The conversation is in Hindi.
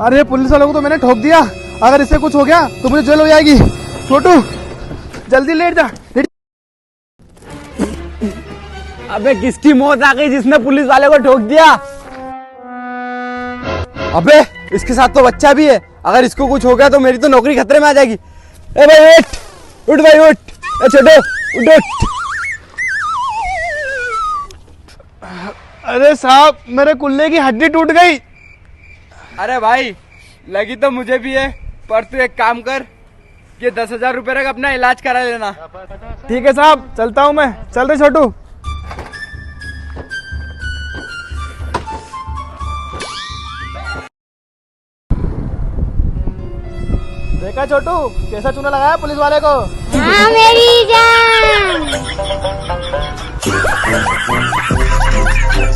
अरे पुलिस वालों को तो मैंने ठोक दिया, अगर इससे कुछ हो गया तो मुझे जेल हो जाएगी। छोटू जल्दी लेट जा। अबे किसकी मौत आ गई जिसने पुलिस वाले को ठोक दिया? अबे इसके साथ तो बच्चा भी है, अगर इसको कुछ हो गया तो मेरी तो नौकरी खतरे में आ जाएगी। ए भाई उठ भाई उठ, ए छोटू उठ। अरे साहब मेरे कुल्ले की हड्डी टूट गई। अरे भाई लगी तो मुझे भी है, पर तू एक काम कर, ये 10,000 रुपए रख, अपना इलाज करा लेना। ठीक है साहब, चलता हूँ मैं। चल रहे छोटू। देखा छोटू कैसा चूना लगाया पुलिस वाले को? हाँ मेरी जान।